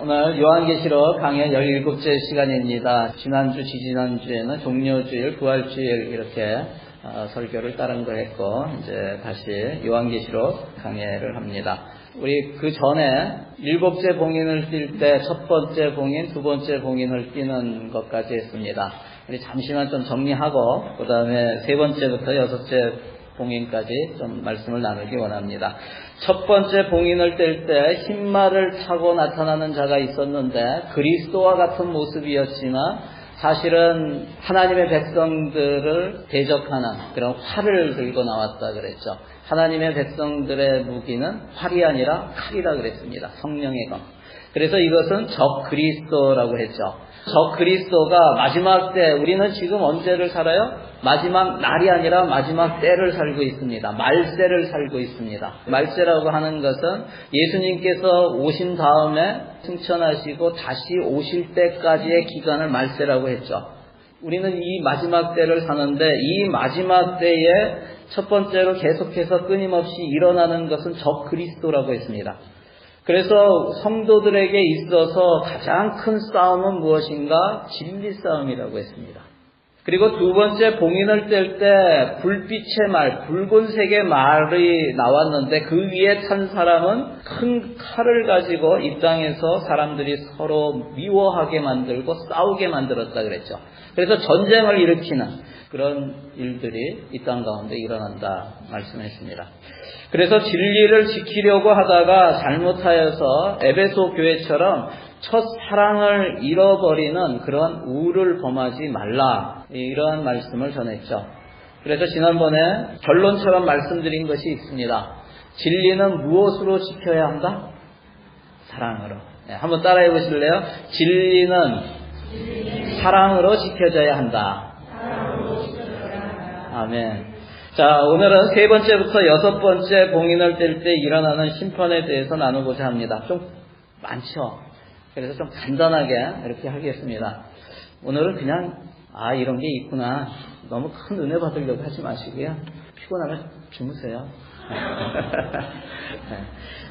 오늘 요한계시록 강의 17째 시간입니다. 지난주, 지지난주에는 종료주일, 부활주일 이렇게 설교를 다른 거 했고 이제 다시 요한계시록 강의를 합니다. 우리 그 전에 7째 봉인을 띨 때 첫 번째 봉인, 두 번째 봉인을 띄는 것까지 했습니다. 우리 잠시만 좀 정리하고 그 다음에 세 번째부터 6째 봉인까지 좀 말씀을 나누기 원합니다. 첫 번째 봉인을 뗄 때 흰말을 타고 나타나는 자가 있었는데 그리스도와 같은 모습이었지만 사실은 하나님의 백성들을 대적하는 그런 활을 들고 나왔다 그랬죠. 하나님의 백성들의 무기는 활이 아니라 칼이라 그랬습니다. 성령의 검. 그래서 이것은 적 그리스도라고 했죠. 적 그리스도가 마지막 때, 우리는 지금 언제를 살아요? 마지막 날이 아니라 마지막 때를 살고 있습니다. 말세를 살고 있습니다. 말세라고 하는 것은 예수님께서 오신 다음에 승천하시고 다시 오실 때까지의 기간을 말세라고 했죠. 우리는 이 마지막 때를 사는데 이 마지막 때에 첫 번째로 계속해서 끊임없이 일어나는 것은 적 그리스도라고 했습니다. 그래서 성도들에게 있어서 가장 큰 싸움은 무엇인가? 진리 싸움이라고 했습니다. 그리고 두 번째 봉인을 뗄 때 불빛의 말, 붉은색의 말이 나왔는데 그 위에 탄 사람은 큰 칼을 가지고 이 땅에서 사람들이 서로 미워하게 만들고 싸우게 만들었다 그랬죠. 그래서 전쟁을 일으키는 그런 일들이 이 땅 가운데 일어난다 말씀했습니다. 그래서 진리를 지키려고 하다가 잘못하여서 에베소 교회처럼 첫 사랑을 잃어버리는 그런 우를 범하지 말라, 이러한 말씀을 전했죠. 그래서 지난번에 결론처럼 말씀드린 것이 있습니다. 진리는 무엇으로 지켜야 한다? 사랑으로. 네, 한번 따라해 보실래요? 진리는 사랑으로 지켜져야 한다. 아멘. 자, 오늘은 세 번째부터 6번째 봉인을 뗄 때 일어나는 심판에 대해서 나누고자 합니다. 좀 많죠? 그래서 좀 간단하게 이렇게 하겠습니다. 오늘은 그냥 이런 게 있구나, 너무 큰 은혜 받으려고 하지 마시고요. 피곤하면 주무세요.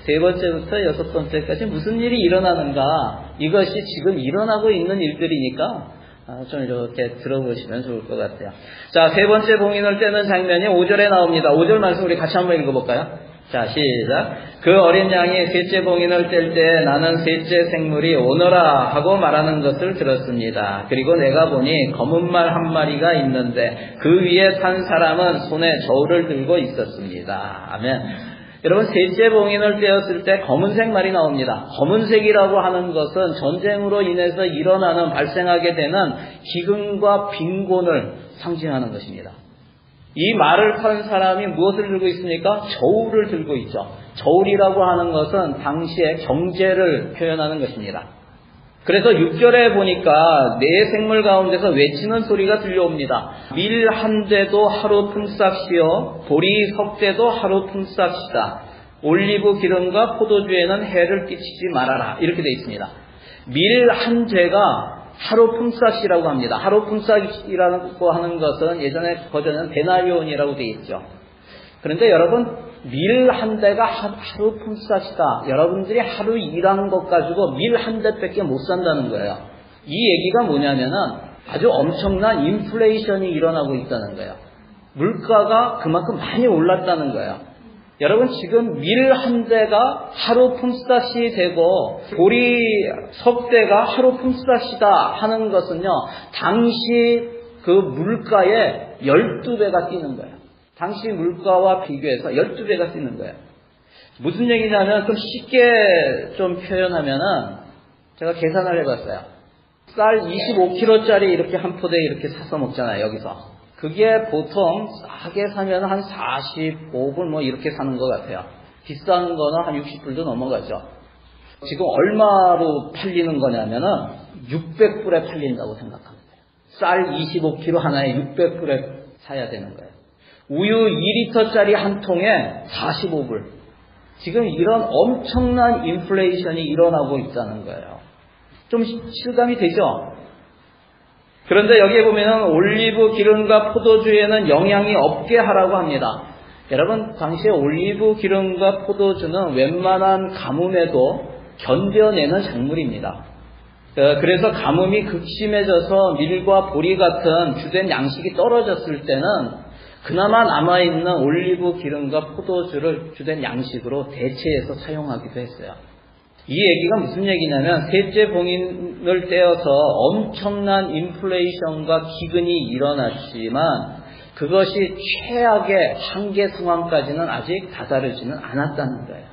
세 번째부터 6번째까지 무슨 일이 일어나는가, 이것이 지금 일어나고 있는 일들이니까 좀 이렇게 들어보시면 좋을 것 같아요. 자, 세 번째 봉인을 떼는 장면이 5절에 나옵니다. 5절 말씀 우리 같이 한번 읽어볼까요? 자, 시작. 그 어린 양이 셋째 봉인을 뗄 때 나는 셋째 생물이 오너라 하고 말하는 것을 들었습니다. 그리고 내가 보니 검은 말 한 마리가 있는데 그 위에 탄 사람은 손에 저울을 들고 있었습니다. 아멘. 여러분, 셋째 봉인을 떼었을 때 검은색 말이 나옵니다. 검은색이라고 하는 것은 전쟁으로 인해서 일어나는, 발생하게 되는 기근과 빈곤을 상징하는 것입니다. 이 말을 탄 사람이 무엇을 들고 있습니까? 저울을 들고 있죠. 저울이라고 하는 것은 당시의 경제를 표현하는 것입니다. 그래서 6절에 보니까 네 생물 가운데서 외치는 소리가 들려옵니다. 밀 한 대도 하루 품삯이요 보리 석 대도 하루 품삯이다. 올리브 기름과 포도주에는 해를 끼치지 말아라. 이렇게 되어 있습니다. 밀 한 대가 하루 품삯이라고 합니다. 하루 품삯이라고 하는 것은 예전에 버전은 데나리온이라고 되어 있죠. 그런데 여러분, 밀 한 대가 하루 품삯이다. 여러분들이 하루 일하는 것 가지고 밀 한 대밖에 못 산다는 거예요. 이 얘기가 뭐냐면은 아주 엄청난 인플레이션이 일어나고 있다는 거예요. 물가가 그만큼 많이 올랐다는 거예요. 여러분, 지금 밀 한 대가 하루 품삯이 되고 보리 석 대가 하루 품삯이다 하는 것은요, 당시 그 물가의 12배가 뛰는 거예요. 당시 물가와 비교해서 12배가 뛰는 거예요. 무슨 얘기냐면 좀 쉽게 좀 표현하면은 제가 계산을 해봤어요. 쌀 25kg짜리 이렇게 한 포대 이렇게 사서 먹잖아요, 여기서. 그게 보통 싸게 사면 한 45불 뭐 이렇게 사는 것 같아요. 비싼 거는 한 60불도 넘어가죠. 지금 얼마로 팔리는 거냐면은 600불에 팔린다고 생각하면 돼요. 쌀 25kg 하나에 600불에 사야 되는 거예요. 우유 2리터짜리 한 통에 45불. 지금 이런 엄청난 인플레이션이 일어나고 있다는 거예요. 좀 실감이 되죠? 그런데 여기에 보면 올리브 기름과 포도주에는 영향이 없게 하라고 합니다. 여러분, 당시에 올리브 기름과 포도주는 웬만한 가뭄에도 견뎌내는 작물입니다. 그래서 가뭄이 극심해져서 밀과 보리 같은 주된 양식이 떨어졌을 때는 그나마 남아있는 올리브 기름과 포도주를 주된 양식으로 대체해서 사용하기도 했어요. 이 얘기가 무슨 얘기냐면 셋째 봉인을 떼어서 엄청난 인플레이션과 기근이 일어났지만 그것이 최악의 한계 상황까지는 아직 다다르지는 않았다는 거예요.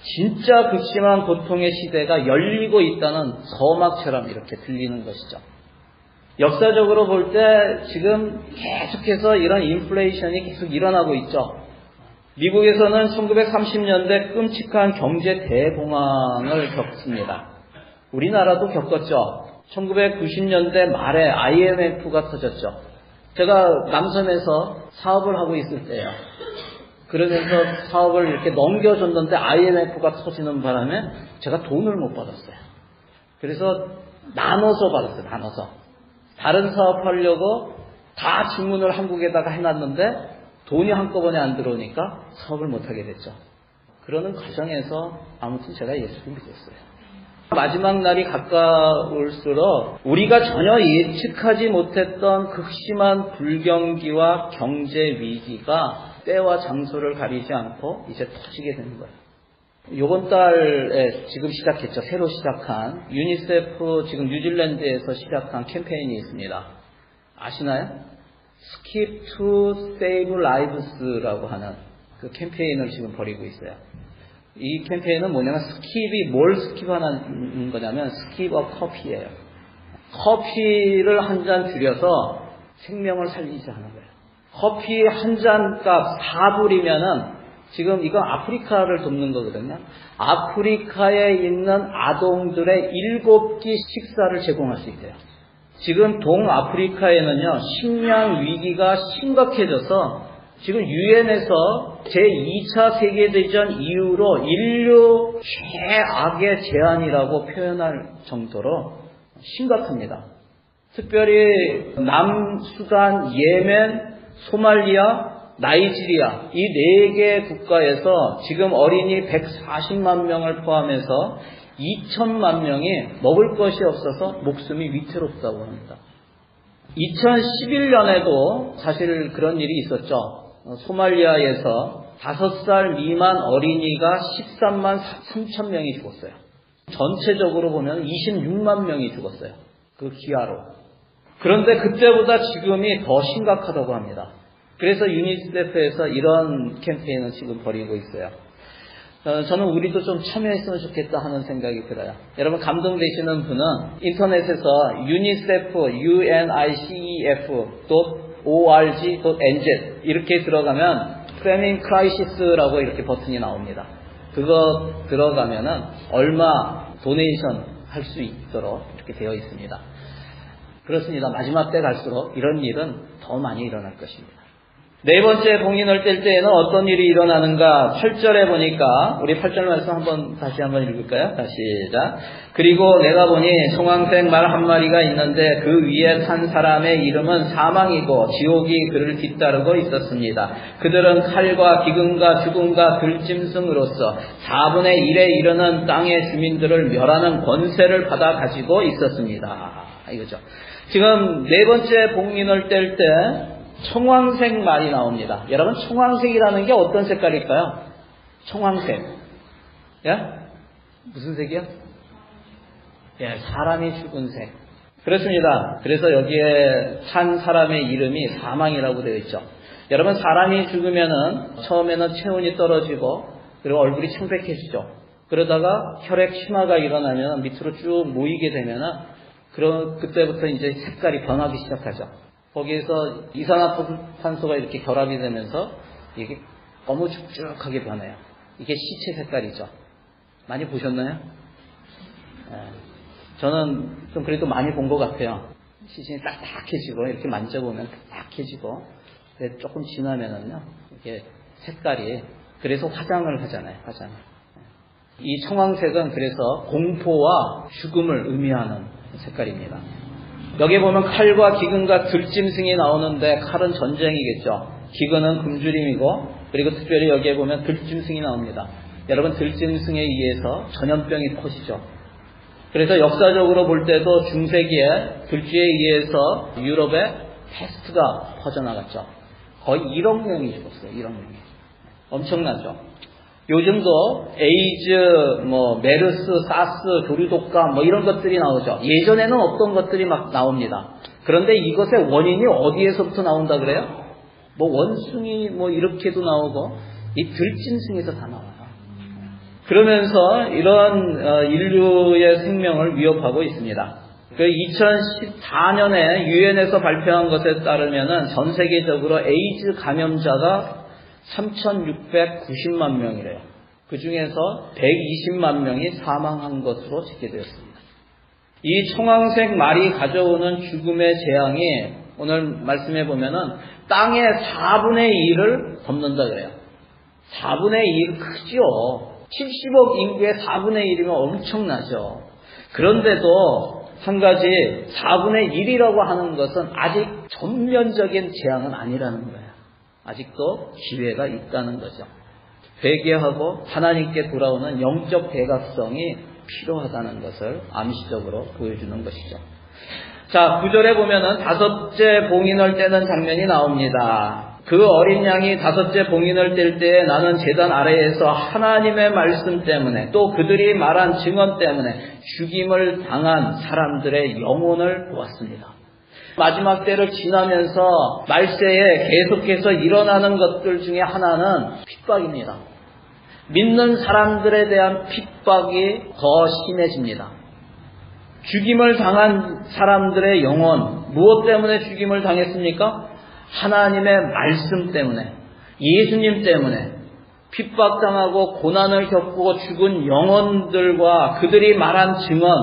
진짜 극심한 고통의 시대가 열리고 있다는 서막처럼 이렇게 들리는 것이죠. 역사적으로 볼 때 지금 계속해서 이런 인플레이션이 계속 일어나고 있죠. 미국에서는 1930년대 끔찍한 경제 대공황을 겪습니다. 우리나라도 겪었죠. 1990년대 말에 IMF가 터졌죠. 제가 남섬에서 사업을 하고 있을 때예요. 그러면서 사업을 이렇게 넘겨줬는데 IMF가 터지는 바람에 제가 돈을 못 받았어요. 그래서 나눠서 받았어요. 나눠서. 다른 사업 하려고 다 주문을 한국에다가 해놨는데 돈이 한꺼번에 안 들어오니까 사업을 못하게 됐죠. 그러는 과정에서 아무튼 제가 예수를 믿었어요. 마지막 날이 가까울수록 우리가 전혀 예측하지 못했던 극심한 불경기와 경제 위기가 때와 장소를 가리지 않고 이제 터지게 되는 거예요. 이번 달에 지금 시작했죠. 새로 시작한 유니세프 지금 뉴질랜드에서 시작한 캠페인이 있습니다. 아시나요? Skip to Save Lives라고 하는 그 캠페인을 지금 벌이고 있어요. 이 캠페인은 뭐냐면 스킵이 뭘 스킵하는 거냐면 스킵 어 커피예요. 커피를 한 잔 줄여서 생명을 살리지 하는 거예요. 커피 한 잔 값 4불이면은 지금 이건 아프리카를 돕는 거거든요. 아프리카에 있는 아동들의 7끼 식사를 제공할 수 있대요. 지금 동아프리카에는요, 식량 위기가 심각해져서 지금 유엔에서 제2차 세계대전 이후로 인류 최악의 재앙이라고 표현할 정도로 심각합니다. 특별히 남수단, 예멘, 소말리아, 나이지리아 이 4개 국가에서 지금 어린이 140만 명을 포함해서 2천만 명이 먹을 것이 없어서 목숨이 위태롭다고 합니다. 2011년에도 사실 그런 일이 있었죠. 소말리아에서 5살 미만 어린이가 13만 3천 명이 죽었어요. 전체적으로 보면 26만 명이 죽었어요. 그 기아로. 그런데 그때보다 지금이 더 심각하다고 합니다. 그래서 유니세프에서 이런 캠페인을 지금 벌이고 있어요. 저는 우리도 좀 참여했으면 좋겠다 하는 생각이 들어요. 여러분 감동되시는 분은 인터넷에서 unicef, unicef.org.nz 이렇게 들어가면 Famine Crisis라고 이렇게 버튼이 나옵니다. 그거 들어가면은 얼마 도네이션 할 수 있도록 이렇게 되어 있습니다. 그렇습니다. 마지막 때 갈수록 이런 일은 더 많이 일어날 것입니다. 네 번째 봉인을 뗄 때에는 어떤 일이 일어나는가? 8절에 보니까 우리 8절 말씀 다시 한번 읽을까요? 다시 시작. 그리고 내가 보니 청황색 말 한 마리가 있는데 그 위에 탄 사람의 이름은 사망이고 지옥이 그를 뒤따르고 있었습니다. 그들은 칼과 기근과 죽음과 들짐승으로서 4분의 1에 이르는 땅의 주민들을 멸하는 권세를 받아 가지고 있었습니다. 이거죠. 지금 네 번째 봉인을 뗄 때 청황색 말이 나옵니다. 여러분 청황색이라는 게 어떤 색깔일까요? 청황색. 예? 무슨 색이요? 예, 사람이 죽은 색. 그렇습니다. 그래서 여기에 탄 사람의 이름이 사망이라고 되어 있죠. 여러분 사람이 죽으면은 처음에는 체온이 떨어지고 그리고 얼굴이 창백해지죠. 그러다가 혈액 심화가 일어나면 밑으로 쭉 모이게 되면은 그때부터 이제 색깔이 변하기 시작하죠. 거기에서 이산화탄소가 이렇게 결합이 되면서 이게 너무 축축하게 변해요. 이게 시체 색깔이죠. 많이 보셨나요? 네. 저는 좀 그래도 많이 본 것 같아요. 시신이 딱딱해지고 이렇게 만져보면 딱딱해지고 조금 지나면은요 이게 색깔이 그래서 화장을 하잖아요. 화장을. 이 청황색은 그래서 공포와 죽음을 의미하는 색깔입니다. 여기 보면 칼과 기근과 들짐승이 나오는데 칼은 전쟁이겠죠. 기근은 굶주림이고 그리고 특별히 여기에 보면 들짐승이 나옵니다. 여러분 들짐승에 의해서 전염병이 퍼지죠. 그래서 역사적으로 볼 때도 중세기에 들쥐에 의해서 유럽에 패스트가 퍼져나갔죠. 거의 1억 명이 죽었어요. 1억 명이. 엄청나죠. 요즘도 에이즈, 메르스, 사스, 조류독감 이런 것들이 나오죠. 예전에는 없던 것들이 막 나옵니다. 그런데 이것의 원인이 어디에서부터 나온다 그래요? 원숭이 이렇게도 나오고 이 들짐승에서 다 나와요. 그러면서 이런 인류의 생명을 위협하고 있습니다. 그 2014년에 유엔에서 발표한 것에 따르면은 전 세계적으로 에이즈 감염자가 3,690만 명이래요. 그 중에서 120만 명이 사망한 것으로 집계되었습니다. 이 청황색 말이 가져오는 죽음의 재앙이 오늘 말씀해 보면은 땅의 4분의 1을 덮는다 그래요. 4분의 1 크죠. 70억 인구의 4분의 1이면 엄청나죠. 그런데도 한 가지 4분의 1이라고 하는 것은 아직 전면적인 재앙은 아니라는 거예요. 아직도 기회가 있다는 거죠. 회개하고 하나님께 돌아오는 영적 대각성이 필요하다는 것을 암시적으로 보여주는 것이죠. 자, 9절에 보면은 5째 봉인을 떼는 장면이 나옵니다. 그 어린 양이 5째 봉인을 뗄 때에 나는 제단 아래에서 하나님의 말씀 때문에 또 그들이 말한 증언 때문에 죽임을 당한 사람들의 영혼을 보았습니다. 마지막 때를 지나면서 말세에 계속해서 일어나는 것들 중에 하나는 핍박입니다. 믿는 사람들에 대한 핍박이 더 심해집니다. 죽임을 당한 사람들의 영혼, 무엇 때문에 죽임을 당했습니까? 하나님의 말씀 때문에, 예수님 때문에 핍박당하고 고난을 겪고 죽은 영혼들과 그들이 말한 증언,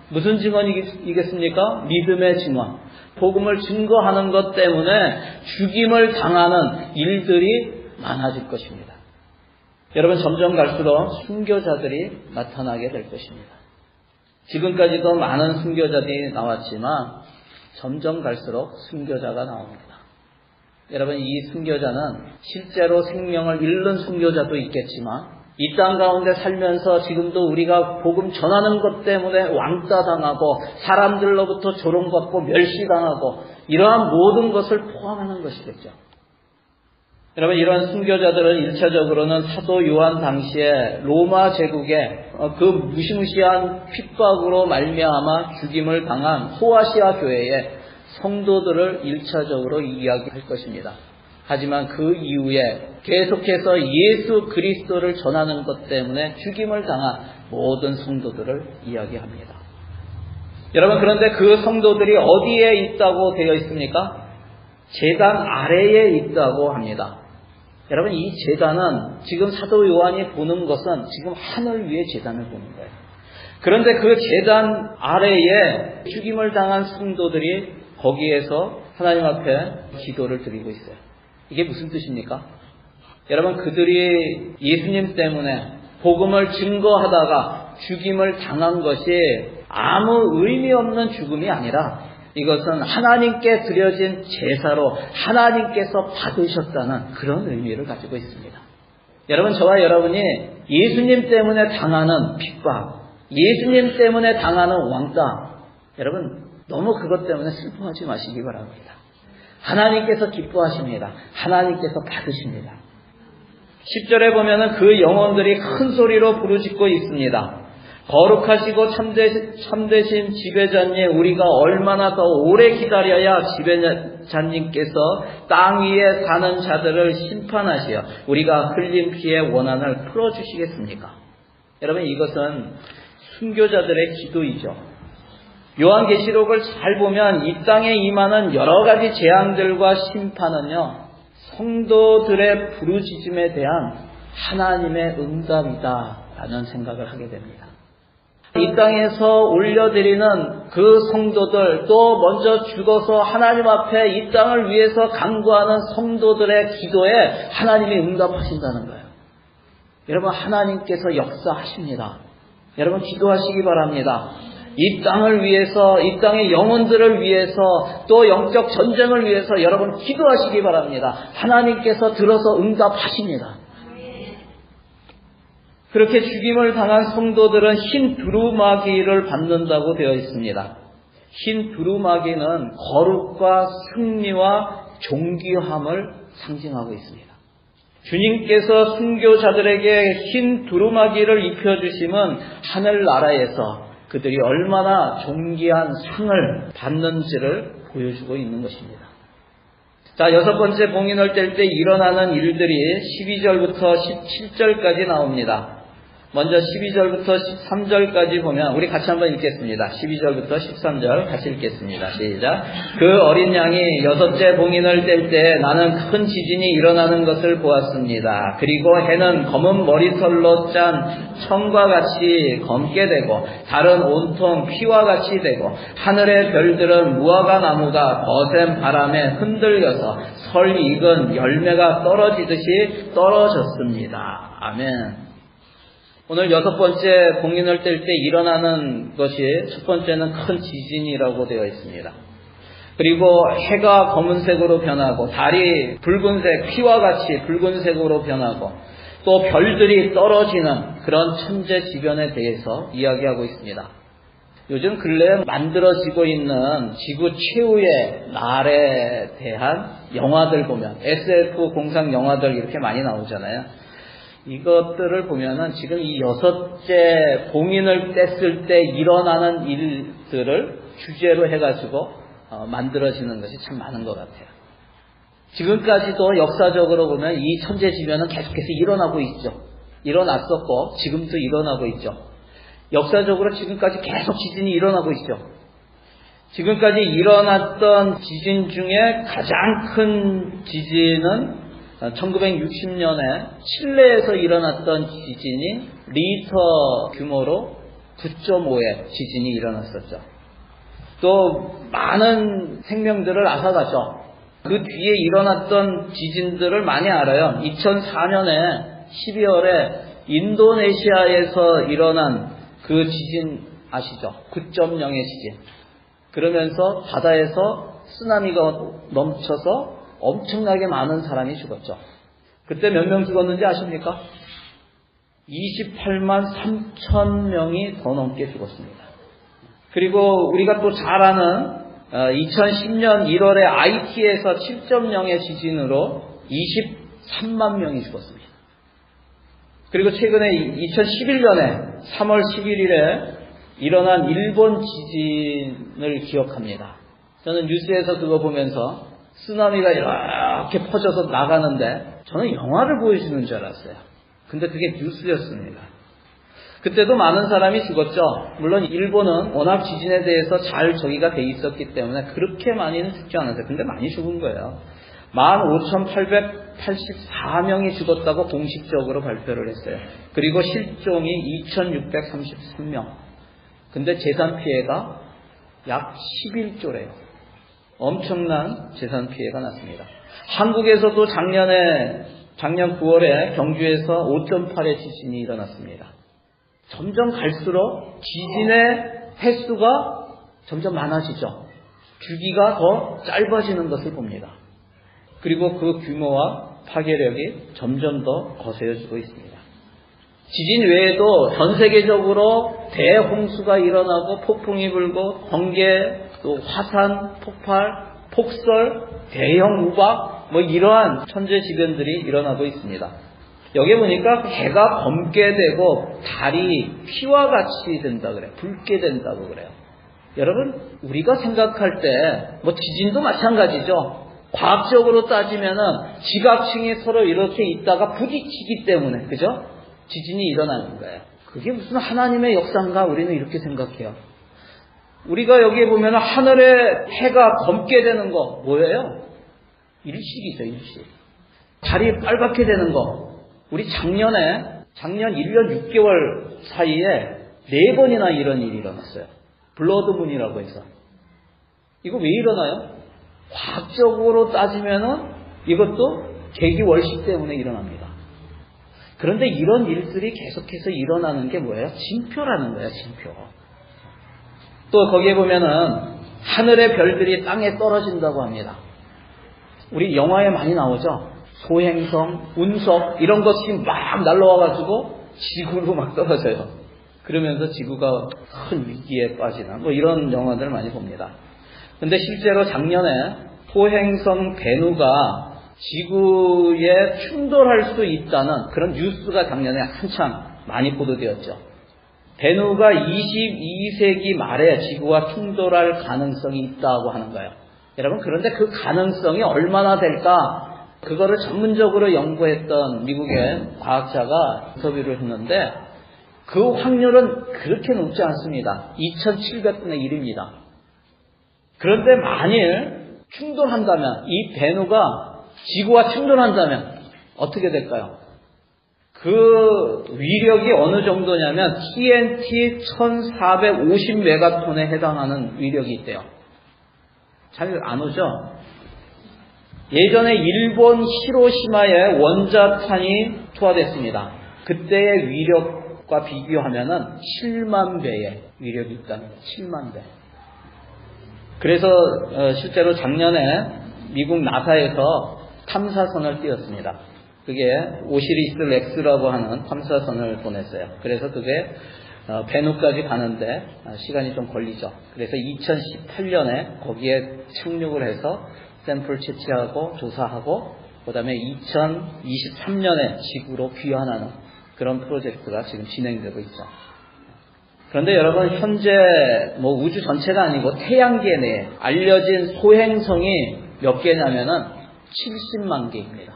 무슨 증언이겠습니까? 믿음의 증언, 복음을 증거하는 것 때문에 죽임을 당하는 일들이 많아질 것입니다. 여러분, 점점 갈수록 순교자들이 나타나게 될 것입니다. 지금까지도 많은 순교자들이 나왔지만 점점 갈수록 순교자가 나옵니다. 여러분, 이 순교자는 실제로 생명을 잃는 순교자도 있겠지만 이 땅 가운데 살면서 지금도 우리가 복음 전하는 것 때문에 왕따당하고 사람들로부터 조롱받고 멸시당하고 이러한 모든 것을 포함하는 것이겠죠. 여러분, 이런 순교자들은 1차적으로는 사도 요한 당시에 로마 제국의 그 무시무시한 핍박으로 말미암아 죽임을 당한 소아시아 교회의 성도들을 1차적으로 이야기할 것입니다. 하지만 그 이후에 계속해서 예수 그리스도를 전하는 것 때문에 죽임을 당한 모든 성도들을 이야기합니다. 여러분, 그런데 그 성도들이 어디에 있다고 되어 있습니까? 제단 아래에 있다고 합니다. 여러분, 이 제단은 지금 사도 요한이 보는 것은 지금 하늘 위의 제단을 보는 거예요. 그런데 그 제단 아래에 죽임을 당한 성도들이 거기에서 하나님 앞에 기도를 드리고 있어요. 이게 무슨 뜻입니까? 여러분, 그들이 예수님 때문에 복음을 증거하다가 죽임을 당한 것이 아무 의미 없는 죽음이 아니라 이것은 하나님께 드려진 제사로 하나님께서 받으셨다는 그런 의미를 가지고 있습니다. 여러분, 저와 여러분이 예수님 때문에 당하는 핍박, 예수님 때문에 당하는 왕따, 여러분 너무 그것 때문에 슬퍼하지 마시기 바랍니다. 하나님께서 기뻐하십니다. 하나님께서 받으십니다. 10절에 보면은 그 영혼들이 큰 소리로 부르짖고 있습니다. 거룩하시고 참되신 지배자님, 우리가 얼마나 더 오래 기다려야 지배자님께서 땅 위에 사는 자들을 심판하시어 우리가 흘린 피의 원한을 풀어주시겠습니까? 여러분, 이것은 순교자들의 기도이죠. 요한계시록을 잘 보면 이 땅에 임하는 여러 가지 재앙들과 심판은요, 성도들의 부르짖음에 대한 하나님의 응답이다라는 생각을 하게 됩니다. 이 땅에서 올려드리는 그 성도들, 또 먼저 죽어서 하나님 앞에 이 땅을 위해서 간구하는 성도들의 기도에 하나님이 응답하신다는 거예요. 여러분, 하나님께서 역사하십니다. 여러분, 기도하시기 바랍니다. 이 땅을 위해서, 이 땅의 영혼들을 위해서, 또 영적 전쟁을 위해서 여러분 기도하시기 바랍니다. 하나님께서 들어서 응답하십니다. 그렇게 죽임을 당한 성도들은 흰 두루마기를 받는다고 되어 있습니다. 흰 두루마기는 거룩과 승리와 존귀함을 상징하고 있습니다. 주님께서 순교자들에게 흰 두루마기를 입혀주심은 하늘나라에서 그들이 얼마나 존귀한 상을 받는지를 보여주고 있는 것입니다. 자, 6번째 봉인을 뗄 때 일어나는 일들이 12절부터 17절까지 나옵니다. 먼저 12절부터 13절까지 보면 우리 같이 한번 읽겠습니다. 12절부터 13절 같이 읽겠습니다. 시작. 그 어린 양이 6째 봉인을 뗄 때 나는 큰 지진이 일어나는 것을 보았습니다. 그리고 해는 검은 머리털로 짠 청과 같이 검게 되고 달은 온통 피와 같이 되고 하늘의 별들은 무화과 나무가 거센 바람에 흔들려서 설 익은 열매가 떨어지듯이 떨어졌습니다. 아멘. 오늘 6번째 봉인을 뗄 때 일어나는 것이 첫 번째는 큰 지진이라고 되어 있습니다. 그리고 해가 검은색으로 변하고 달이 붉은색, 피와 같이 붉은색으로 변하고 또 별들이 떨어지는 그런 천재지변에 대해서 이야기하고 있습니다. 요즘 근래에 만들어지고 있는 지구 최후의 날에 대한 영화들 보면 SF 공상 영화들 이렇게 많이 나오잖아요. 이것들을 보면은 지금 이 6째 봉인을 뗐을 때 일어나는 일들을 주제로 해가지고 만들어지는 것이 참 많은 것 같아요. 지금까지도 역사적으로 보면 이 천재지변은 계속해서 일어나고 있죠. 일어났었고 지금도 일어나고 있죠. 역사적으로 지금까지 계속 지진이 일어나고 있죠. 지금까지 일어났던 지진 중에 가장 큰 지진은 1960년에 칠레에서 일어났던 지진이 리터 규모로 9.5의 지진이 일어났었죠. 또 많은 생명들을 앗아갔죠. 그 뒤에 일어났던 지진들을 많이 알아요. 2004년에 12월에 인도네시아에서 일어난 그 지진 아시죠? 9.0의 지진. 그러면서 바다에서 쓰나미가 넘쳐서 엄청나게 많은 사람이 죽었죠. 그때 몇 명 죽었는지 아십니까? 28만 3천 명이 더 넘게 죽었습니다. 그리고 우리가 또 잘 아는 2010년 1월에 IT에서 7.0의 지진으로 23만 명이 죽었습니다. 그리고 최근에 2011년에 3월 11일에 일어난 일본 지진을 기억합니다. 저는 뉴스에서 그거 보면서 쓰나미가 이렇게 퍼져서 나가는데 저는 영화를 보여주는 줄 알았어요. 근데 그게 뉴스였습니다. 그때도 많은 사람이 죽었죠. 물론 일본은 워낙 지진에 대해서 잘 저기가 돼 있었기 때문에 그렇게 많이는 죽지 않았어요. 근데 많이 죽은 거예요. 15,884명이 죽었다고 공식적으로 발표를 했어요. 그리고 실종이 2,633명. 근데 재산 피해가 약 11조래요. 엄청난 재산 피해가 났습니다. 한국에서도 작년 9월에 경주에서 5.8의 지진이 일어났습니다. 점점 갈수록 지진의 횟수가 점점 많아지죠. 주기가 더 짧아지는 것을 봅니다. 그리고 그 규모와 파괴력이 점점 더 거세져지고 있습니다. 지진 외에도 전 세계적으로 대홍수가 일어나고 폭풍이 불고 번개, 또 화산, 폭발, 폭설, 대형 우박 이러한 천재지변들이 일어나고 있습니다. 여기 보니까 해가 검게 되고 달이 피와 같이 된다 그래요. 붉게 된다고 그래요. 여러분 우리가 생각할 때 지진도 마찬가지죠. 과학적으로 따지면은 지각층이 서로 이렇게 있다가 부딪히기 때문에 그죠? 지진이 일어나는 거예요. 그게 무슨 하나님의 역사인가 우리는 이렇게 생각해요. 우리가 여기에 보면 하늘에 해가 검게 되는 거 뭐예요? 일식이죠, 일식. 달이 빨갛게 되는 거. 우리 작년 1년 6개월 사이에 4번이나 이런 일이 일어났어요. 블러드문이라고 해서. 이거 왜 일어나요? 과학적으로 따지면은 이것도 계기월식 때문에 일어납니다. 그런데 이런 일들이 계속해서 일어나는 게 뭐예요? 징표라는 거예요, 징표. 또 거기에 보면은 하늘의 별들이 땅에 떨어진다고 합니다. 우리 영화에 많이 나오죠. 소행성, 운석 이런 것이 막 날라와가지고 지구로 막 떨어져요. 그러면서 지구가 큰 위기에 빠지는 뭐 이런 영화들을 많이 봅니다. 근데 실제로 작년에 소행성 베누가 지구에 충돌할 수 있다는 그런 뉴스가 작년에 한참 많이 보도되었죠. 베누가 22세기 말에 지구와 충돌할 가능성이 있다고 하는 거예요. 여러분, 그런데 그 가능성이 얼마나 될까? 그거를 전문적으로 연구했던 미국의 과학자가 인터뷰를 했는데 그 확률은 그렇게 높지 않습니다. 2700분의 1입니다. 그런데 만일 충돌한다면, 이 베누가 지구와 충돌한다면 어떻게 될까요? 그 위력이 어느 정도냐면 TNT 1450메가톤에 해당하는 위력이 있대요. 잘 안 오죠? 예전에 일본 히로시마에 원자탄이 투하됐습니다. 그때의 위력과 비교하면은 7만 배의 위력이 있답니다. 7만 배. 그래서 실제로 작년에 미국 나사에서 탐사선을 띄웠습니다. 그게 오시리스 렉스라고 하는 탐사선을 보냈어요. 그래서 그게 베누까지 가는데 시간이 좀 걸리죠. 그래서 2018년에 거기에 착륙을 해서 샘플 채취하고 조사하고 그 다음에 2023년에 지구로 귀환하는 그런 프로젝트가 지금 진행되고 있죠. 그런데 여러분, 현재 뭐 우주 전체가 아니고 태양계 내에 알려진 소행성이 몇 개냐면은 70만 개입니다.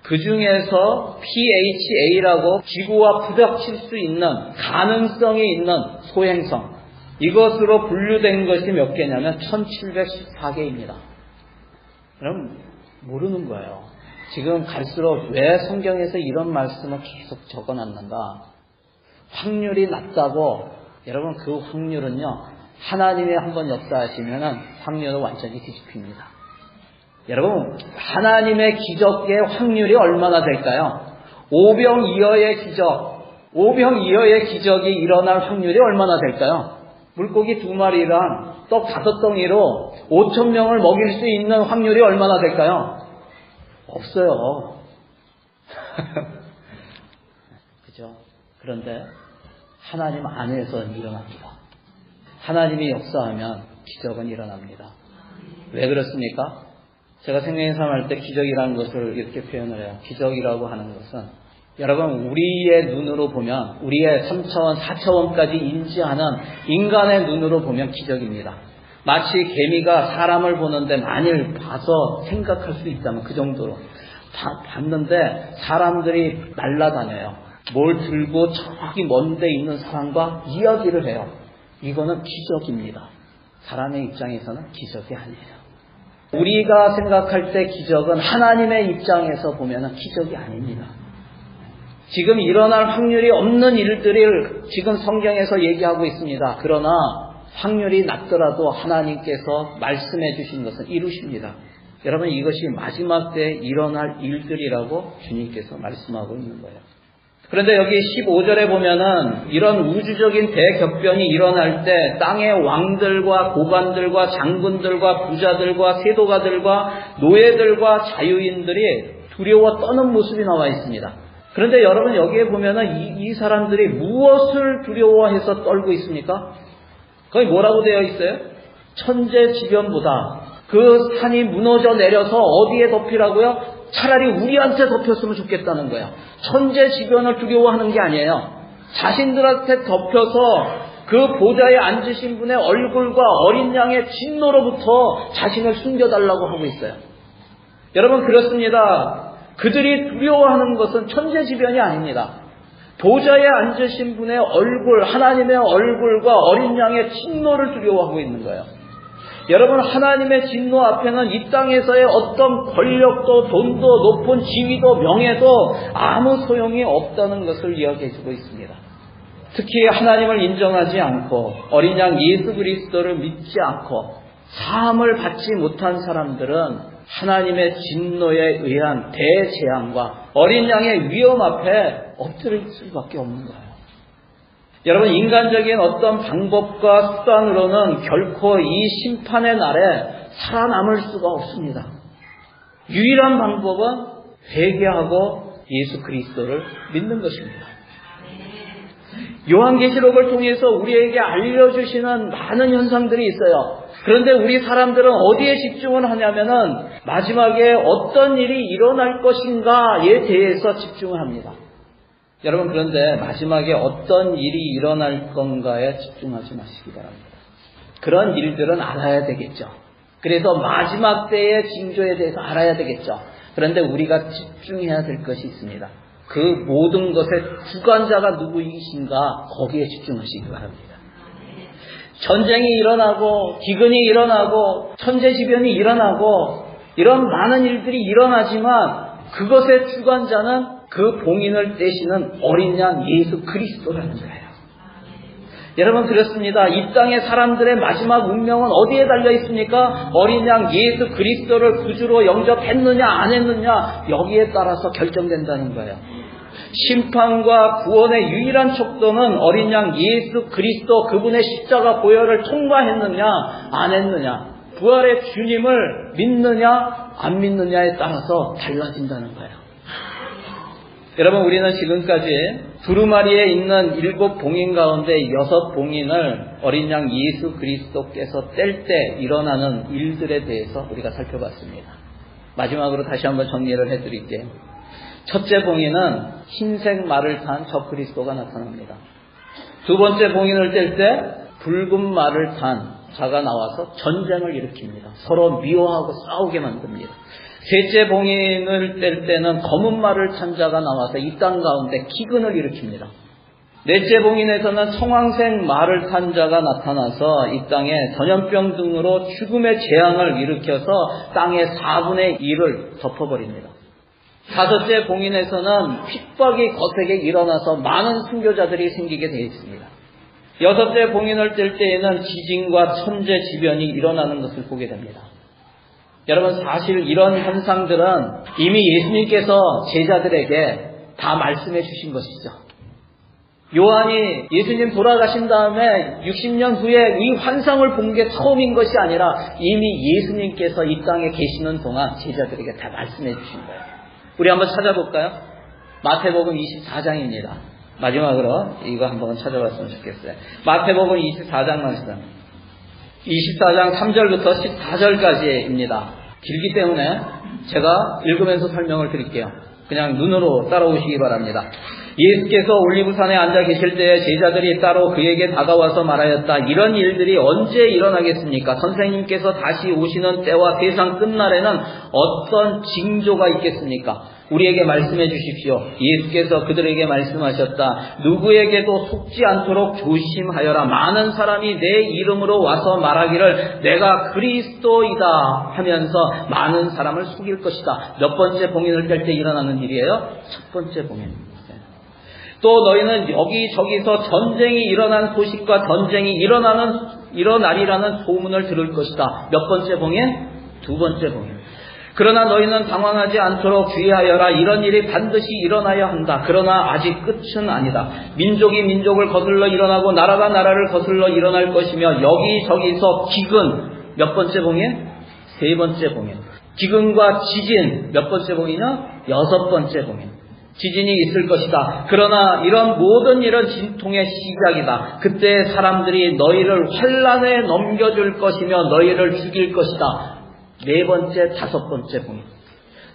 그 중에서 PHA라고 지구와 부닥칠 수 있는 가능성이 있는 소행성, 이것으로 분류된 것이 몇 개냐면 1714개입니다. 그럼 모르는 거예요. 지금 갈수록 왜 성경에서 이런 말씀을 계속 적어놨는가? 확률이 낮다고. 여러분, 그 확률은요, 하나님이 한번 역사하시면은 확률은 완전히 뒤집힙니다. 여러분, 하나님의 기적의 확률이 얼마나 될까요? 오병이어의 기적이 일어날 확률이 얼마나 될까요? 물고기 2마리랑 떡 5덩이로 5,000명을 먹일 수 있는 확률이 얼마나 될까요? 없어요. 그죠? 그런데 하나님 안에서 일어납니다. 하나님이 역사하면 기적은 일어납니다. 왜 그렇습니까? 제가 생명의 삶 할 때 기적이라는 것을 이렇게 표현을 해요. 기적이라고 하는 것은 여러분, 우리의 눈으로 보면, 우리의 3차원, 4차원까지 인지하는 인간의 눈으로 보면 기적입니다. 마치 개미가 사람을 보는데 만일 봐서 생각할 수 있다면 그 정도로 봤는데 사람들이 날아다녀요. 뭘 들고 저기 먼 데 있는 사람과 이야기를 해요. 이거는 기적입니다. 사람의 입장에서는 기적이 아니에요. 우리가 생각할 때 기적은 하나님의 입장에서 보면 기적이 아닙니다. 지금 일어날 확률이 없는 일들을 지금 성경에서 얘기하고 있습니다. 그러나 확률이 낮더라도 하나님께서 말씀해 주신 것은 이루십니다. 여러분, 이것이 마지막 때에 일어날 일들이라고 주님께서 말씀하고 있는 거예요. 그런데 여기 15절에 보면은 이런 우주적인 대격변이 일어날 때 땅의 왕들과 고관들과 장군들과 부자들과 세도가들과 노예들과 자유인들이 두려워 떠는 모습이 나와 있습니다. 그런데 여러분, 여기에 보면은 이 사람들이 무엇을 두려워해서 떨고 있습니까? 거기 뭐라고 되어 있어요? 천재지변보다 그 산이 무너져 내려서 어디에 덮이라고요? 차라리 우리한테 덮였으면 좋겠다는 거예요. 천재지변을 두려워하는 게 아니에요. 자신들한테 덮여서 그 보좌에 앉으신 분의 얼굴과 어린 양의 진노로부터 자신을 숨겨달라고 하고 있어요. 여러분, 그렇습니다. 그들이 두려워하는 것은 천재지변이 아닙니다. 보좌에 앉으신 분의 얼굴, 하나님의 얼굴과 어린 양의 진노를 두려워하고 있는 거예요. 여러분, 하나님의 진노 앞에는 이 땅에서의 어떤 권력도 돈도 높은 지위도 명예도 아무 소용이 없다는 것을 이야기해주고 있습니다. 특히 하나님을 인정하지 않고 어린 양 예수 그리스도를 믿지 않고 사함을 받지 못한 사람들은 하나님의 진노에 의한 대재앙과 어린 양의 위험 앞에 엎드릴 수밖에 없는 거예요. 여러분, 인간적인 어떤 방법과 수단으로는 결코 이 심판의 날에 살아남을 수가 없습니다. 유일한 방법은 회개하고 예수 그리스도를 믿는 것입니다. 요한계시록을 통해서 우리에게 알려주시는 많은 현상들이 있어요. 그런데 우리 사람들은 어디에 집중을 하냐면은 마지막에 어떤 일이 일어날 것인가에 대해서 집중을 합니다. 여러분, 그런데 마지막에 어떤 일이 일어날 건가에 집중하지 마시기 바랍니다. 그런 일들은 알아야 되겠죠. 그래서 마지막 때의 징조에 대해서 알아야 되겠죠. 그런데 우리가 집중해야 될 것이 있습니다. 그 모든 것의 주관자가 누구이신가, 거기에 집중하시기 바랍니다. 전쟁이 일어나고 기근이 일어나고 천재지변이 일어나고 이런 많은 일들이 일어나지만 그것의 주관자는 그 봉인을 떼시는 어린 양 예수 그리스도라는 거예요. 여러분, 그렇습니다. 이 땅의 사람들의 마지막 운명은 어디에 달려 있습니까? 어린 양 예수 그리스도를 구주로 영접했느냐 안 했느냐, 여기에 따라서 결정된다는 거예요. 심판과 구원의 유일한 촉도는 어린 양 예수 그리스도, 그분의 십자가 보혈을 통과했느냐 안 했느냐, 부활의 주님을 믿느냐 안 믿느냐에 따라서 달라진다는 거예요. 여러분, 우리는 지금까지 두루마리에 있는 7 봉인 가운데 6 봉인을 어린 양 예수 그리스도께서 뗄 때 일어나는 일들에 대해서 우리가 살펴봤습니다. 마지막으로 다시 한번 정리를 해드릴게요. 첫째 봉인은 흰색 말을 탄 저 그리스도가 나타납니다. 두 번째 봉인을 뗄 때 붉은 말을 탄 자가 나와서 전쟁을 일으킵니다. 서로 미워하고 싸우게 만듭니다. 셋째 봉인을 뗄 때는 검은 말을 탄 자가 나와서 이 땅 가운데 기근을 일으킵니다. 넷째 봉인에서는 청황색 말을 탄 자가 나타나서 이 땅에 전염병 등으로 죽음의 재앙을 일으켜서 땅의 4분의 1을 덮어버립니다. 다섯째 봉인에서는 핍박이 거세게 일어나서 많은 순교자들이 생기게 되어 있습니다. 여섯째 봉인을 뗄 때에는 지진과 천재지변이 일어나는 것을 보게 됩니다. 여러분, 사실 이런 현상들은 이미 예수님께서 제자들에게 다 말씀해 주신 것이죠. 요한이 예수님 돌아가신 다음에 60년 후에 이 환상을 본 게 처음인 것이 아니라 이미 예수님께서 이 땅에 계시는 동안 제자들에게 다 말씀해 주신 거예요. 우리 한번 찾아볼까요? 마태복음 24장입니다. 마지막으로 이거 한번 찾아봤으면 좋겠어요. 마태복음 24장 말씀. 24장 3절부터 14절까지입니다. 길기 때문에 제가 읽으면서 설명을 드릴게요. 그냥 눈으로 따라오시기 바랍니다. 예수께서 올리브산에 앉아 계실 때에 제자들이 따로 그에게 다가와서 말하였다. 이런 일들이 언제 일어나겠습니까? 선생님께서 다시 오시는 때와 세상 끝날에는 어떤 징조가 있겠습니까? 우리에게 말씀해 주십시오. 예수께서 그들에게 말씀하셨다. 누구에게도 속지 않도록 조심하여라. 많은 사람이 내 이름으로 와서 말하기를 내가 그리스도이다 하면서 많은 사람을 속일 것이다. 몇 번째 봉인을 뗄 때 일어나는 일이에요? 첫 번째 봉인. 또 너희는 여기저기서 전쟁이 일어난 소식과 전쟁이 일어나리라는 소문을 들을 것이다. 몇 번째 봉인? 두 번째 봉인. 그러나 너희는 당황하지 않도록 주의하여라. 이런 일이 반드시 일어나야 한다. 그러나 아직 끝은 아니다. 민족이 민족을 거슬러 일어나고 나라가 나라를 거슬러 일어날 것이며 여기저기서 기근. 몇 번째 봉인? 세 번째 봉인. 기근과 지진. 몇 번째 봉인이요? 6번째 봉인. 지진이 있을 것이다. 그러나 이런 모든 일은 진통의 시작이다. 그때 사람들이 너희를 환난에 넘겨줄 것이며 너희를 죽일 것이다. 4번째, 5번째 봉인.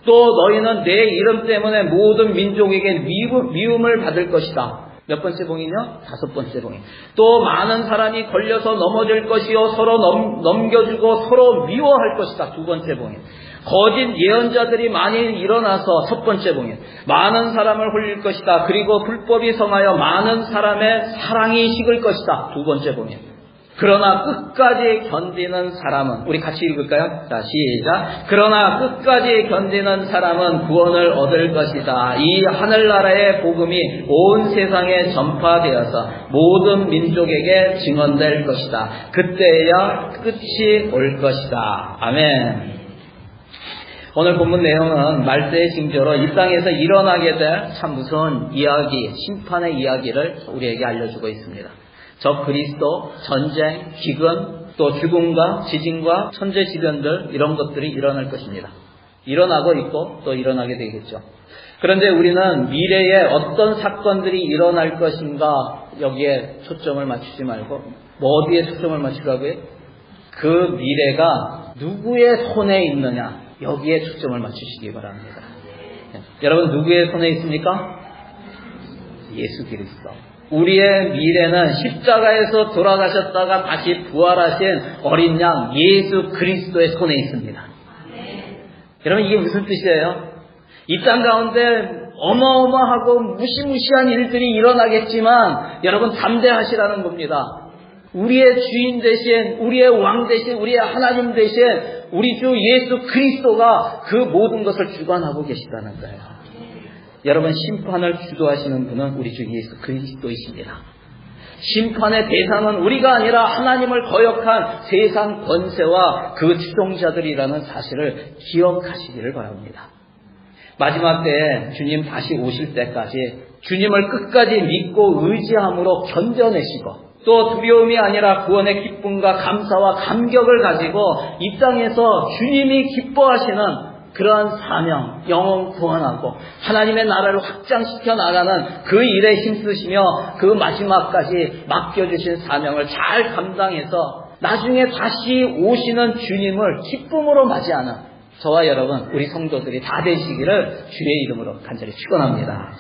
또 너희는 내 이름 때문에 모든 민족에게 미움을 받을 것이다. 몇 번째 봉인이요? 5번째 봉인. 또 많은 사람이 걸려서 넘어질 것이요 서로 넘겨주고 서로 미워할 것이다. 2번째 봉인. 거짓 예언자들이 많이 일어나서 1번째 봉인. 많은 사람을 홀릴 것이다. 그리고 불법이 성하여 많은 사람의 사랑이 식을 것이다. 2번째 봉인. 그러나 끝까지 견디는 사람은, 우리 같이 읽을까요? 자, 시작. 그러나 끝까지 견디는 사람은 구원을 얻을 것이다. 이 하늘나라의 복음이 온 세상에 전파되어서 모든 민족에게 증언될 것이다. 그때야 끝이 올 것이다. 아멘. 오늘 본문 내용은 말세의 징조로 이 땅에서 일어나게 될 참 무서운 이야기, 심판의 이야기를 우리에게 알려주고 있습니다. 저 그리스도, 전쟁, 기근, 또 죽음과 지진과 천재지변들, 이런 것들이 일어날 것입니다. 일어나고 있고 또 일어나게 되겠죠. 그런데 우리는 미래에 어떤 사건들이 일어날 것인가 여기에 초점을 맞추지 말고 어디에 초점을 맞추라고요? 그 미래가 누구의 손에 있느냐 여기에 초점을 맞추시기 바랍니다. 여러분 누구의 손에 있습니까? 예수 그리스도. 우리의 미래는 십자가에서 돌아가셨다가 다시 부활하신 어린 양 예수 그리스도의 손에 있습니다. 여러분 이게 무슨 뜻이에요? 이 땅 가운데 어마어마하고 무시무시한 일들이 일어나겠지만 여러분 담대하시라는 겁니다. 우리의 주인 대신, 우리의 왕 대신, 우리의 하나님 대신 우리 주 예수 그리스도가 그 모든 것을 주관하고 계시다는 거예요. 여러분 심판을 주도하시는 분은 우리 주 예수 그리스도이십니다. 심판의 대상은 우리가 아니라 하나님을 거역한 세상 권세와 그 주동자들이라는 사실을 기억하시기를 바랍니다. 마지막 때에 주님 다시 오실 때까지 주님을 끝까지 믿고 의지함으로 견뎌내시고 또 두려움이 아니라 구원의 기쁨과 감사와 감격을 가지고 이 땅에서 주님이 기뻐하시는 그러한 사명, 영혼 구원하고 하나님의 나라를 확장시켜 나가는 그 일에 힘쓰시며 그 마지막까지 맡겨주신 사명을 잘 감당해서 나중에 다시 오시는 주님을 기쁨으로 맞이하는 저와 여러분 우리 성도들이 다 되시기를 주의 이름으로 간절히 축원합니다.